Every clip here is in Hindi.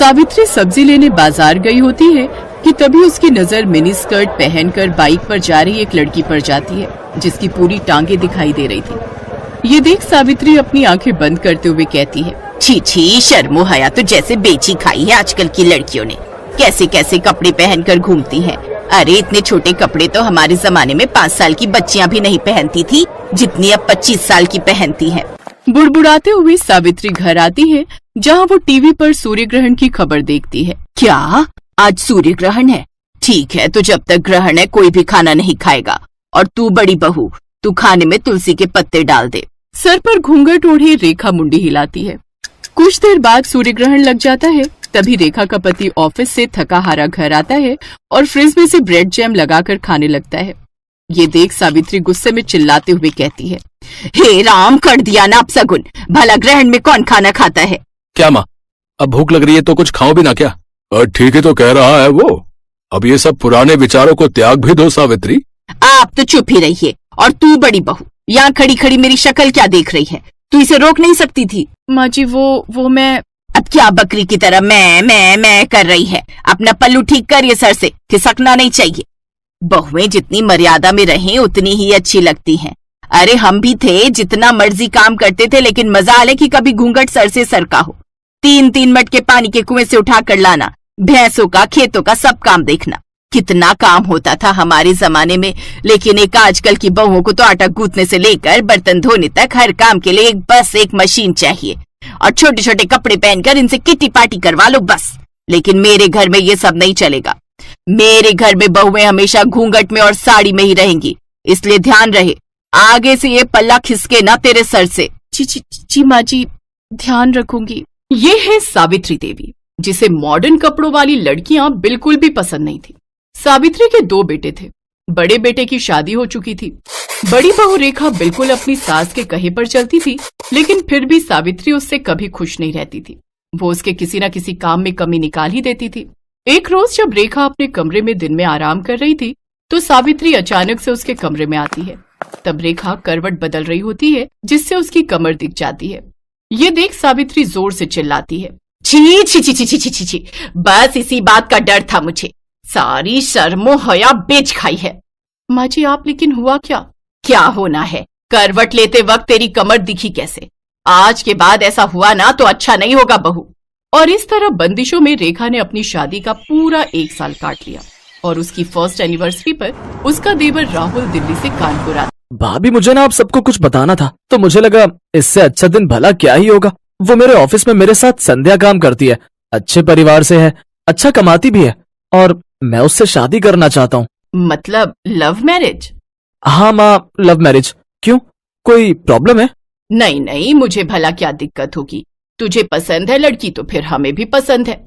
सावित्री सब्जी लेने बाजार गई होती है कि तभी उसकी नजर मिनी स्कर्ट पहनकर बाइक पर जा रही एक लड़की पर जाती है, जिसकी पूरी टांगे दिखाई दे रही थी। ये देख सावित्री अपनी आंखें बंद करते हुए कहती है, छी छी, शर्मो हया तो जैसे बेची खाई है आजकल की लड़कियों ने। कैसे कैसे कपड़े पहनकर घूमती हैं। अरे इतने छोटे कपड़े तो हमारे जमाने में 5 साल की बच्चियां भी नहीं पहनती थी, जितनी अब 25 साल की पहनती हैं। बुड़बुड़ाते हुए सावित्री घर आती है, जहाँ वो टीवी पर सूर्य ग्रहण की खबर देखती है। क्या आज सूर्य ग्रहण है? ठीक है, तो जब तक ग्रहण है कोई भी खाना नहीं खाएगा। और तू बड़ी बहू, तू खाने में तुलसी के पत्ते डाल दे। सर पर घूंघट ओढ़े रेखा मुंडी हिलाती है। कुछ देर बाद सूर्य ग्रहण लग जाता है। तभी रेखा का पति ऑफिस से थका हारा घर आता है और फ्रिज में से ब्रेड जैम लगाकर खाने लगता है। ये देख सावित्री गुस्से में चिल्लाते हुए कहती है, हे राम, कर दिया ना अपशगुन। भला ग्रहण में कौन खाना खाता है? क्या माँ, अब भूख लग रही है तो कुछ खाओ भी ना क्या? ठीक है तो कह रहा है वो। अब ये सब पुराने विचारों को त्याग भी दो सावित्री। आप तो चुप ही रहिए। और तू बड़ी बहू, यहाँ खड़ी खड़ी मेरी शक्ल क्या देख रही है? तू इसे रोक नहीं सकती थी? माँ जी वो मैं। अब क्या बकरी की तरह मैं कर रही है? अपना पल्लू ठीक कर, ये सर से खिसकना नहीं चाहिए। बहुएं जितनी मर्यादा में रहें उतनी ही अच्छी लगती हैं। अरे हम भी थे, जितना मर्जी काम करते थे, लेकिन मजाल है कि कभी घूंघट सर से सरका हो। 3-3 मटके पानी के कुएं से उठा कर लाना, भैंसों का, खेतों का सब काम देखना। कितना काम होता था हमारे जमाने में। लेकिन एक आजकल की बहुओं को तो आटा गूंथने से लेकर बर्तन धोने तक हर काम के लिए बस एक मशीन चाहिए। और छोटे छोटे कपड़े पहनकर इनसे किट्टी पार्टी करवा लो बस। लेकिन मेरे घर में ये सब नहीं चलेगा। मेरे घर में बहुएं हमेशा घूंघट में और साड़ी में ही रहेंगी। इसलिए ध्यान रहे, आगे से ये पल्ला खिसके ना तेरे सर से। जी माँ जी, ध्यान रखूंगी। ये है सावित्री देवी, जिसे मॉडर्न कपड़ों वाली लड़कियां बिल्कुल भी पसंद नहीं थी। सावित्री के 2 बेटे थे। बड़े बेटे की शादी हो चुकी थी। बड़ी बहू रेखा बिल्कुल अपनी सास के कहे पर चलती थी, लेकिन फिर भी सावित्री उससे कभी खुश नहीं रहती थी। वो उसके किसी न किसी काम में कमी निकाल ही देती थी। एक रोज जब रेखा अपने कमरे में दिन में आराम कर रही थी, तो सावित्री अचानक से उसके कमरे में आती है। तब रेखा करवट बदल रही होती है, जिससे उसकी कमर दिख जाती है। ये देख सावित्री जोर से चिल्लाती है, छी छी छी छी छी छी छी, बस इसी बात का डर था मुझे। सारी शर्मो हया बेच खाई है। माँ जी आप, लेकिन हुआ क्या? क्या होना है? करवट लेते वक्त तेरी कमर दिखी कैसे? आज के बाद ऐसा हुआ ना तो अच्छा नहीं होगा बहू। और इस तरह बंदिशों में रेखा ने अपनी शादी का पूरा 1 साल काट लिया। और उसकी फर्स्ट एनिवर्सरी पर उसका देवर राहुल दिल्ली से कानपुर आता। भाभी, मुझे ना आप सबको कुछ बताना था, तो मुझे लगा इससे अच्छा दिन भला क्या ही होगा। वो मेरे ऑफिस में मेरे साथ संध्या काम करती है, अच्छे परिवार से है, अच्छा कमाती भी है, और मैं उससे शादी करना चाहता हूँ। मतलब लव मैरिज? हाँ माँ, लव मैरिज। क्यों, कोई प्रॉब्लम है? नहीं, मुझे भला क्या दिक्कत होगी। तुझे पसंद है लड़की तो फिर हमें भी पसंद है।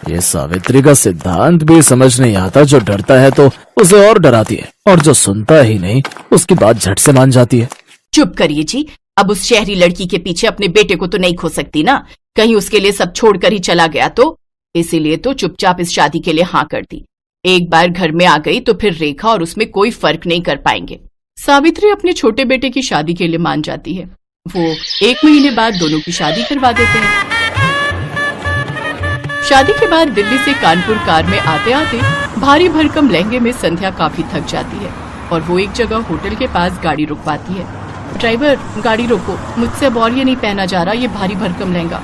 ये सावित्री का सिद्धांत भी समझ नहीं आता। जो डरता है तो उसे और डराती है, और जो सुनता ही नहीं उसकी बात झट से मान जाती है। चुप करिए जी। अब उस शहरी लड़की के पीछे अपने बेटे को तो नहीं खो सकती ना। कहीं उसके लिए सब छोड़कर ही चला गया तो। इसीलिए तो चुपचाप इस शादी के लिए हाँ कर दी। एक बार घर में आ गई तो फिर रेखा और उसमें कोई फर्क नहीं कर पाएंगे। सावित्री अपने छोटे बेटे की शादी के लिए मान जाती है। वो 1 महीने बाद दोनों की शादी करवा देते हैं। शादी के बाद दिल्ली से कानपुर कार में आते आते भारी भरकम लहंगे में संध्या काफी थक जाती है और वो एक जगह होटल के पास गाड़ी रुकवाती है। ड्राइवर, गाड़ी रोको, मुझसे अब और ये नहीं पहना जा रहा, ये भारी भरकम लहंगा।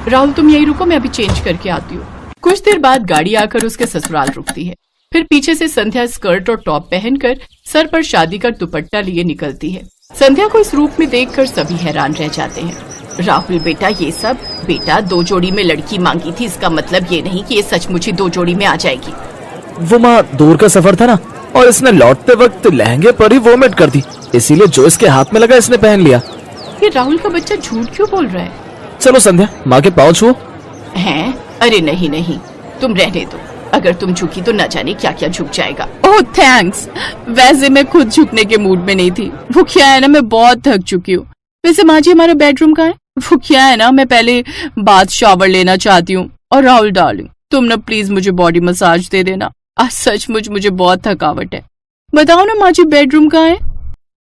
राहुल तुम यही रुको, मैं अभी चेंज करके आती हूँ। कुछ देर बाद गाड़ी आकर उसके ससुराल रुकती है। फिर पीछे से संध्या स्कर्ट और टॉप पहनकर सर पर शादी का दुपट्टा लिए निकलती है। संध्या को इस रूप में देखकर सभी हैरान रह जाते हैं। राहुल बेटा, ये सब बेटा 2 जोड़ी में लड़की मांगी थी, इसका मतलब ये नहीं कि ये सचमुच ही 2 जोड़ी में आ जाएगी। वो माँ, दूर का सफर था ना, और इसने लौटते वक्त लहंगे पर ही वोमिट कर दी, इसीलिए जो इसके हाथ में लगा इसने पहन लिया। ये राहुल का बच्चा झूठ क्यों बोल रहा है? चलो संध्या, माँ के पाँव छुओ। हैं? अरे नहीं, तुम रहने दो। अगर तुम झुकी तो न जाने क्या क्या झुक जाएगा। ओह थैंक्स। वैसे मैं खुद झुकने के मूड में नहीं थी। वो क्या है ना, मैं बहुत थक चुकी हूँ। वैसे माँ जी, हमारा बेडरूम कहाँ है? वो क्या है ना, मैं पहले बाथ शावर लेना चाहती हूँ। और राहुल डार्लिंग, तुम ना प्लीज मुझे बॉडी मसाज दे देना। आज सचमुच मुझे बहुत थकावट है। बताओ ना माँ जी, बेडरूम कहाँ है?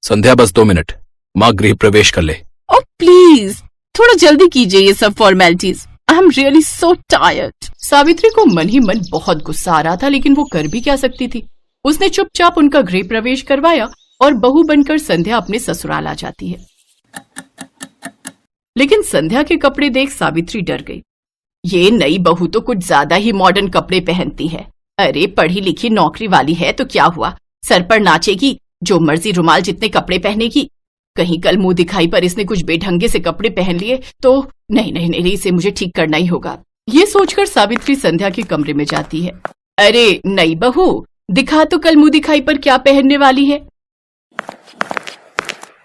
संध्या, बस 2 मिनट, माँ गृह प्रवेश कर ले। ओह प्लीज, थोड़ा जल्दी कीजिए ये सब formalities. I am really so tired. Savitri को मन ही मन बहुत गुस्सा आ रहा था, लेकिन वो कर भी क्या सकती थी। उसने चुपचाप उनका गृह प्रवेश करवाया और बहू बनकर संध्या अपने ससुराल आ जाती है। लेकिन संध्या के कपड़े देख सावित्री डर गई। ये नई बहू तो कुछ ज्यादा ही मॉडर्न कपड़े पहनती है। अरे पढ़ी लिखी नौकरी वाली है तो क्या हुआ, सर पर नाचेगी, जो मर्जी रुमाल जितने कपड़े पहनेगी। कहीं कल मुंह दिखाई पर इसने कुछ बेढंगे से कपड़े पहन लिए तो नहीं नहीं नहीं, इसे मुझे ठीक करना ही होगा। ये सोचकर सावित्री संध्या के कमरे में जाती है। अरे नई बहू, दिखा तो कल मुंह दिखाई पर क्या पहनने वाली है।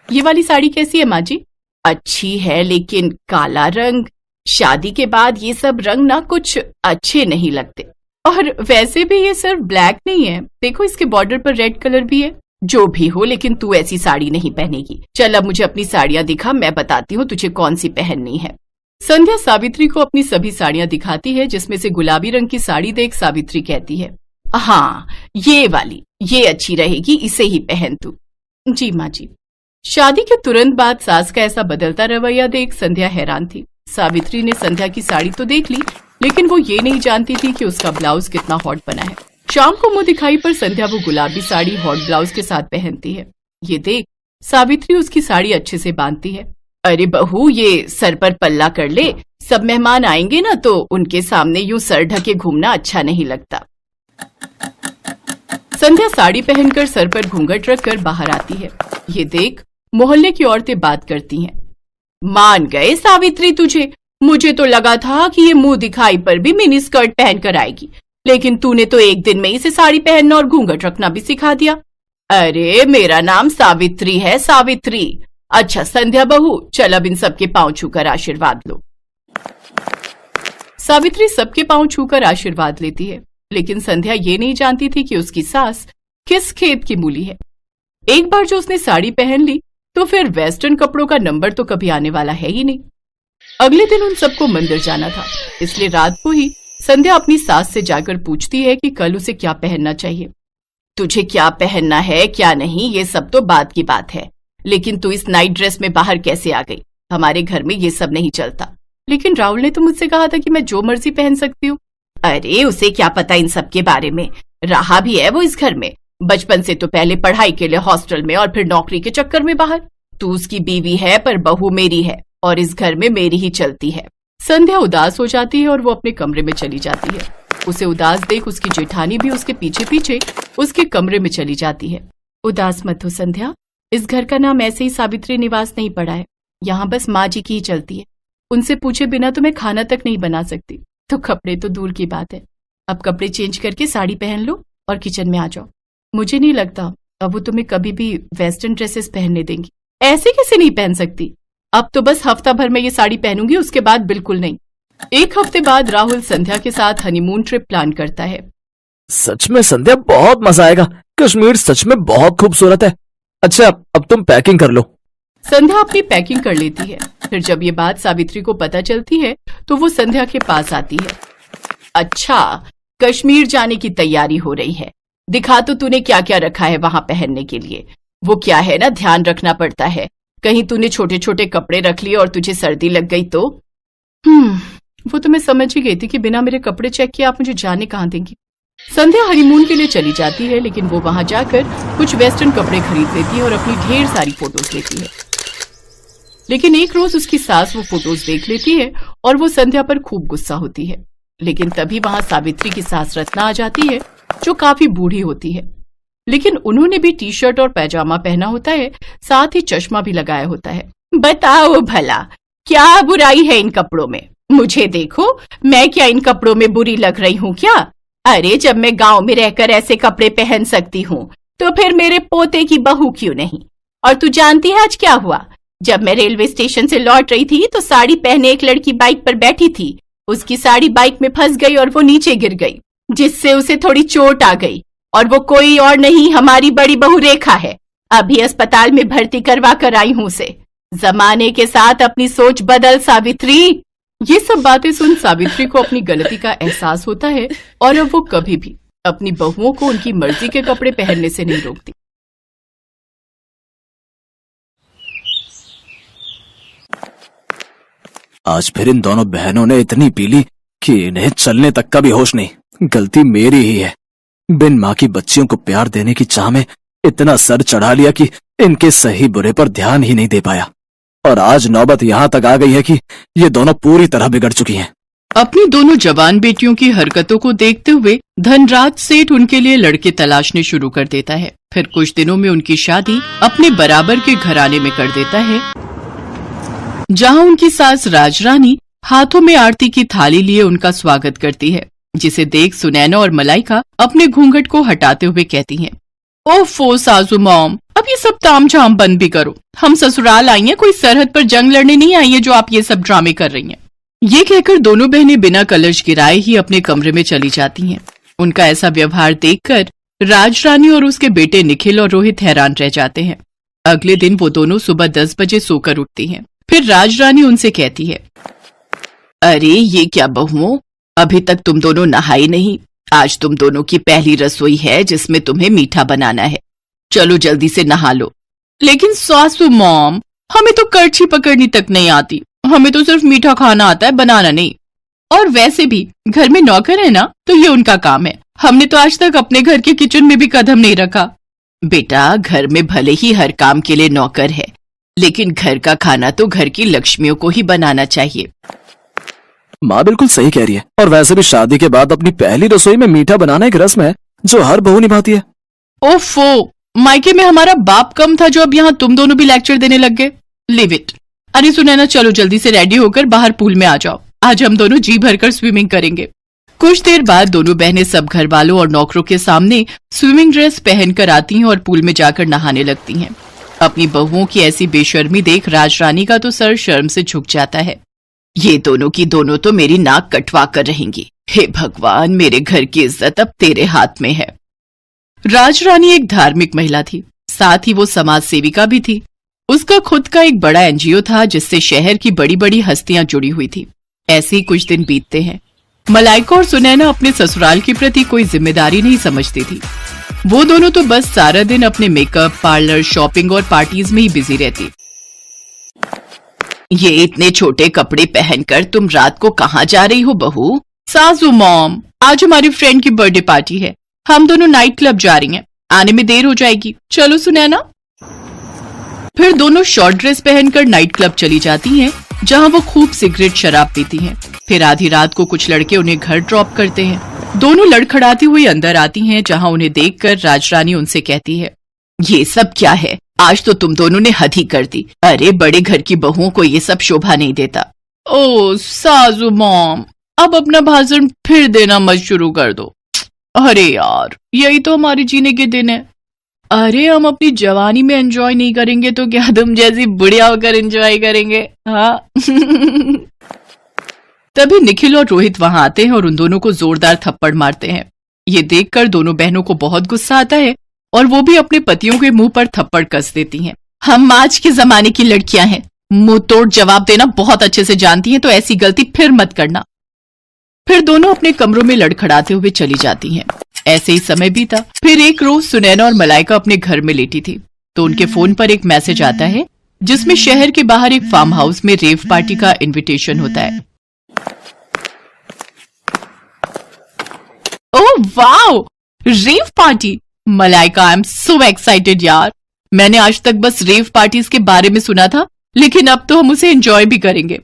ये वाली साड़ी कैसी है माँ जी? अच्छी है, लेकिन काला रंग, शादी के बाद ये सब रंग ना कुछ अच्छे नहीं लगते। और वैसे भी ये सिर्फ ब्लैक नहीं है, देखो इसके बॉर्डर पर रेड कलर भी है। जो भी हो, लेकिन तू ऐसी साड़ी नहीं पहनेगी। चल अब मुझे अपनी साड़ियां दिखा, मैं बताती हूँ तुझे कौन सी पहननी है। संध्या सावित्री को अपनी सभी साड़ियां दिखाती है, जिसमें से गुलाबी रंग की साड़ी देख सावित्री कहती है, हाँ ये वाली, ये अच्छी रहेगी, इसे ही पहन तू। जी माँ जी। शादी के तुरंत बाद सास का ऐसा बदलता रवैया देख संध्या हैरान थी। सावित्री ने संध्या की साड़ी तो देख ली, लेकिन वो ये नहीं जानती थी कि उसका ब्लाउज कितना हॉट बना है। शाम को मुंह दिखाई पर संध्या वो गुलाबी साड़ी हॉट ब्लाउज के साथ पहनती है। ये देख सावित्री उसकी साड़ी अच्छे से बांधती है। अरे बहू, ये सर पर पल्ला कर ले, सब मेहमान आएंगे ना तो उनके सामने यूं सर ढके घूमना अच्छा नहीं लगता। संध्या साड़ी पहनकर सर पर घूंघट रखकर बाहर आती है। ये देख मोहल्ले की औरतें बात करती हैं। मान गए सावित्री तुझे, मुझे तो लगा था कि ये मुंह दिखाई पर भी मिनी स्कर्ट पहनकर आएगी, लेकिन तूने तो एक दिन में इसे साड़ी पहनना और घूंघट रखना भी सिखा दिया। अरे मेरा नाम सावित्री है, सावित्री। अच्छा संध्या बहू, चल अब इन सबके पांव छूकर आशीर्वाद लो। सावित्री सबके पांव छूकर आशीर्वाद लेती है, लेकिन संध्या ये नहीं जानती थी कि उसकी सास किस खेत की मूली है। एक बार जो उसने साड़ी पहन ली तो फिर वेस्टर्न कपड़ों का नंबर तो कभी आने वाला है ही नहीं। अगले दिन उन सबको मंदिर जाना था, इसलिए रात को ही संध्या अपनी सास से जाकर पूछती है कि कल उसे क्या पहनना चाहिए। तुझे क्या पहनना है क्या नहीं ये सब तो बाद की बात है, लेकिन तू इस नाइट ड्रेस में बाहर कैसे आ गई? हमारे घर में ये सब नहीं चलता। लेकिन राहुल ने तो मुझसे कहा था कि मैं जो मर्जी पहन सकती हूँ। अरे उसे क्या पता इन सब के बारे में, रहा भी है वो इस घर में, बचपन से तो पहले पढ़ाई के लिए हॉस्टल में और फिर नौकरी के चक्कर में बाहर। तू उसकी बीवी है पर बहू मेरी है और इस घर में मेरी ही चलती है। संध्या उदास हो जाती है और वो अपने कमरे में चली जाती है। उसे उदास देख उसकी जेठानी भी उसके पीछे पीछे उसके कमरे में चली जाती है। उदास मत हो संध्या, इस घर का नाम ऐसे ही सावित्री निवास नहीं पड़ा है, यहाँ बस माँ जी की ही चलती है। उनसे पूछे बिना तो मैं खाना तक नहीं बना सकती, तो कपड़े तो दूर की बात है। अब कपड़े चेंज करके साड़ी पहन लो और किचन में आ जाओ। मुझे नहीं लगता अब वो तुम्हें कभी भी वेस्टर्न ड्रेसेस पहनने देंगी। ऐसे कैसे नहीं पहन सकती? अब तो बस हफ्ता भर में ये साड़ी पहनूंगी, उसके बाद बिल्कुल नहीं। एक हफ्ते बाद राहुल संध्या के साथ हनीमून ट्रिप प्लान करता है। सच में संध्या बहुत मजा आएगा, कश्मीर सच में बहुत खूबसूरत है। अच्छा अब तुम पैकिंग कर लो। संध्या अपनी पैकिंग कर लेती है। फिर जब ये बात सावित्री को पता चलती है तो वो संध्या के पास आती है। अच्छा, कश्मीर जाने की तैयारी हो रही है, दिखा तो तूने क्या क्या रखा है वहां पहनने के लिए। वो क्या है ना, ध्यान रखना पड़ता है, कहीं तूने छोटे छोटे कपड़े रख लिए और तुझे सर्दी लग गई तो। वो तो मैं समझ ही गई थी कि बिना मेरे कपड़े चेक किए आप मुझे जाने कहाँ देंगी। संध्या हनीमून के लिए चली जाती है, लेकिन वो वहां जाकर कुछ वेस्टर्न कपड़े खरीद लेती है और अपनी ढेर सारी फोटोज लेती है। लेकिन एक रोज उसकी सास वो फोटोज देख लेती है और वो संध्या पर खूब गुस्सा होती है। लेकिन तभी वहां सावित्री की सास रत्ना आ जाती है, जो काफी बूढ़ी होती है, लेकिन उन्होंने भी टी शर्ट और पैजामा पहना होता है, साथ ही चश्मा भी लगाया होता है। बताओ भला क्या बुराई है इन कपड़ों में? मुझे देखो, मैं क्या इन कपड़ों में बुरी लग रही हूँ क्या? अरे जब मैं गांव में रहकर ऐसे कपड़े पहन सकती हूँ तो फिर मेरे पोते की बहू क्यों नहीं? और तू जानती है आज क्या हुआ? जब मैं रेलवे स्टेशन से लौट रही थी तो साड़ी पहने एक लड़की बाइक पर बैठी थी, उसकी साड़ी बाइक में फंस गई और वो नीचे गिर गई, जिससे उसे थोड़ी चोट आ गई। और वो कोई और नहीं, हमारी बड़ी बहू रेखा है। अभी अस्पताल में भर्ती करवा कर आई हूँ उसे। जमाने के साथ अपनी सोच बदल सावित्री। ये सब बातें सुन सावित्री को अपनी गलती का एहसास होता है और अब वो कभी भी अपनी बहुओं को उनकी मर्जी के कपड़े पहनने से नहीं रोकती। आज फिर इन दोनों बहनों ने इतनी पी ली कि इन्हें चलने तक का भी होश नहीं। गलती मेरी ही है। बिन माँ की बच्चियों को प्यार देने की चाह में इतना सर चढ़ा लिया कि इनके सही बुरे पर ध्यान ही नहीं दे पाया, और आज नौबत यहाँ तक आ गई है कि ये दोनों पूरी तरह बिगड़ चुकी हैं। अपनी दोनों जवान बेटियों की हरकतों को देखते हुए धनराज सेठ उनके लिए लड़के तलाशने शुरू कर देता है। फिर कुछ दिनों में उनकी शादी अपने बराबर के घराने में कर देता है, जहां उनकी सास राजरानी हाथों में आरती की थाली लिए उनका स्वागत करती है, जिसे देख सुनैना और मलाइका अपने घूंघट को हटाते हुए कहती हैं, ओफो सासू मॉम, अब ये सब तामझाम बंद भी करो। हम ससुराल आई हैं, कोई सरहद पर जंग लड़ने नहीं आई है जो आप ये सब ड्रामे कर रही हैं। ये कहकर दोनों बहनें बिना कलश गिराए ही अपने कमरे में चली जाती हैं। उनका ऐसा व्यवहार देखकर राजरानी और उसके बेटे निखिल और रोहित हैरान रह जाते हैं। अगले दिन वो दोनों सुबह 10 बजे सोकर उठती हैं। फिर राजरानी उनसे कहती है, अरे ये क्या बहुओं, अभी तक तुम दोनों नहाई नहीं। आज तुम दोनों की पहली रसोई है जिसमें तुम्हें मीठा बनाना है। चलो जल्दी से नहा लो। लेकिन सासू मॉम, हमें तो करछी पकड़नी तक नहीं आती, हमें तो सिर्फ मीठा खाना आता है, बनाना नहीं। और वैसे भी घर में नौकर है ना, तो ये उनका काम है। हमने तो आज तक अपने घर के किचन में भी कदम नहीं रखा। बेटा, घर में भले ही हर काम के लिए नौकर है, लेकिन घर का खाना तो घर की लक्ष्मियों को ही बनाना चाहिए। माँ बिल्कुल सही कह रही है, और वैसे भी शादी के बाद अपनी पहली रसोई में मीठा बनाना एक रस्म है जो हर बहू निभाती है। ओफो, मायके में हमारा बाप कम था जो अब यहाँ तुम दोनों भी लेक्चर देने लग गए। Live it. अरे सुनैना, चलो जल्दी से रेडी होकर बाहर पूल में आ जाओ। आज हम दोनों जी भरकर स्विमिंग करेंगे। कुछ देर बाद दोनों बहनें सब घर वालों और नौकरों के सामने स्विमिंग ड्रेस पहनकर आती हैं और पूल में जाकर नहाने लगती हैं। अपनी बहुओं की ऐसी बेशर्मी देख राजरानी का तो सर शर्म से झुक जाता है। ये दोनों की दोनों तो मेरी नाक कटवा कर रहेंगी। हे भगवान, मेरे घर की इज्जत अब तेरे हाथ में है। राजरानी एक धार्मिक महिला थी, साथ ही वो समाज सेविका भी थी। उसका खुद का एक बड़ा एनजीओ था जिससे शहर की बड़ी बड़ी हस्तियां जुड़ी हुई थी। ऐसे ही कुछ दिन बीतते हैं। मलाइका और सुनैना अपने ससुराल के प्रति कोई जिम्मेदारी नहीं समझती थी। वो दोनों तो बस सारा दिन अपने मेकअप, पार्लर, शॉपिंग और पार्टीज में ही बिजी रहती। ये इतने छोटे कपड़े पहनकर तुम रात को कहाँ जा रही हो बहू? सासू मॉम, आज हमारी फ्रेंड की बर्थडे पार्टी है, हम दोनों नाइट क्लब जा रही हैं, आने में देर हो जाएगी, चलो सुनैना। फिर दोनों शॉर्ट ड्रेस पहनकर नाइट क्लब चली जाती हैं, जहां वो खूब सिगरेट शराब पीती हैं। फिर आधी रात को कुछ लड़के उन्हें घर ड्रॉप करते हैं। दोनों लड़खड़ाती हुई अंदर आती हैं, जहां उन्हें देखकर राजरानी उनसे कहती है, ये सब क्या है? आज तो तुम दोनों ने हद ही कर दी। अरे बड़े घर की बहुओं को ये सब शोभा नहीं देता। ओ सासू मॉम, अब अपना भाषण फिर देना मत शुरू कर दो। अरे यार, यही तो हमारे जीने के दिन है। अरे हम अपनी जवानी में एंजॉय नहीं करेंगे तो क्या तुम जैसी बुढ़िया होकर एंजॉय करेंगे? हाँ। तभी निखिल और रोहित वहां आते हैं और उन दोनों को जोरदार थप्पड़ मारते हैं। ये देखकर दोनों बहनों को बहुत गुस्सा आता है और वो भी अपने पतियों के मुंह पर थप्पड़ कस देती हैं। हम आज के जमाने की लड़कियां हैं, मुंह तोड़ जवाब देना बहुत अच्छे से जानती हैं, तो ऐसी गलती फिर मत करना। फिर दोनों अपने कमरों में लड़खड़ाते हुए चली जाती हैं। ऐसे ही समय बीता। फिर एक रोज सुनैना और मलाइका अपने घर में लेटी थी तो उनके फोन पर एक मैसेज आता है जिसमें शहर के बाहर एक फार्म हाउस में रेव पार्टी का इनविटेशन होता है। Oh wow, rave party! Malaika, I am so excited यार। मैंने आज तक बस रेव पार्टीज के बारे में सुना था, लेकिन अब तो हम उसे एंजॉय भी करेंगे।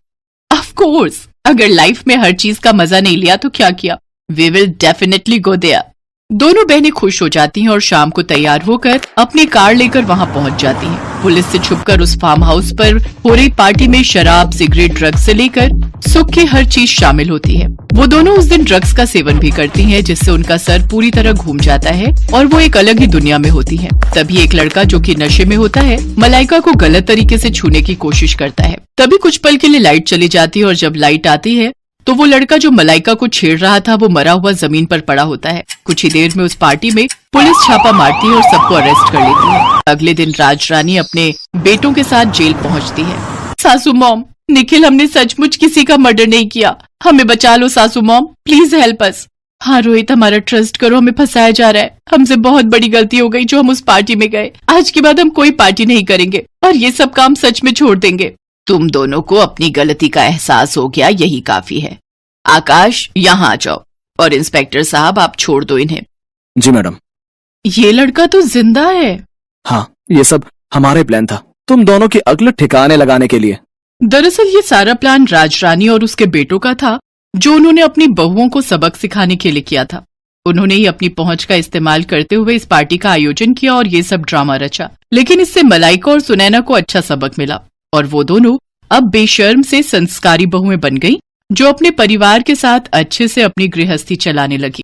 ऑफ कोर्स, अगर लाइफ में हर चीज का मजा नहीं लिया तो क्या किया? We will definitely go there. दोनों बहनें खुश हो जाती हैं और शाम को तैयार होकर अपनी कार लेकर वहां पहुंच जाती हैं। पुलिस से छुपकर उस फार्म हाउस पर हो रही पार्टी में शराब, सिगरेट, ड्रग्स से लेकर सुख की हर चीज शामिल होती है। वो दोनों उस दिन ड्रग्स का सेवन भी करती हैं, जिससे उनका सर पूरी तरह घूम जाता है और वो एक अलग ही दुनिया में होती है। तभी एक लड़का जो कि नशे में होता है मलाइका को गलत तरीके से छूने की कोशिश करता है। तभी कुछ पल के लिए लाइट चली जाती है और जब लाइट आती है तो वो लड़का जो मलाइका को छेड़ रहा था वो मरा हुआ जमीन पर पड़ा होता है। कुछ ही देर में उस पार्टी में पुलिस छापा मारती है और सबको अरेस्ट कर लेती है। अगले दिन राजरानी अपने बेटों के साथ जेल पहुंचती है। सासू मॉम, निखिल, हमने सचमुच किसी का मर्डर नहीं किया, हमें बचा लो सासू मॉम, प्लीज हेल्प अस। हाँ रोहित, हमारा ट्रस्ट करो, हमें फंसाया जा रहा है। हमसे बहुत बड़ी गलती हो गई जो हम उस पार्टी में गए। आज के बाद हम कोई पार्टी नहीं करेंगे और ये सब काम सच में छोड़ देंगे। तुम दोनों को अपनी गलती का एहसास हो गया, यही काफी है। आकाश, यहाँ आ जाओ। और इंस्पेक्टर साहब, आप छोड़ दो इन्हें। जी मैडम। ये लड़का तो जिंदा है। हाँ, ये सब हमारे प्लान था, तुम दोनों की अक्ल ठिकाने लगाने के लिए। दरअसल ये सारा प्लान राजरानी और उसके बेटों का था, जो उन्होंने अपनी बहुओं को सबक सिखाने के लिए किया था। उन्होंने ही अपनी पहुंच का इस्तेमाल करते हुए इस पार्टी का आयोजन किया और ये सब ड्रामा रचा। लेकिन इससे मलाइका और सुनैना को अच्छा सबक मिला और वो दोनों अब बेशर्म से संस्कारी बहुएं बन गईं, जो अपने परिवार के साथ अच्छे से अपनी गृहस्थी चलाने लगी।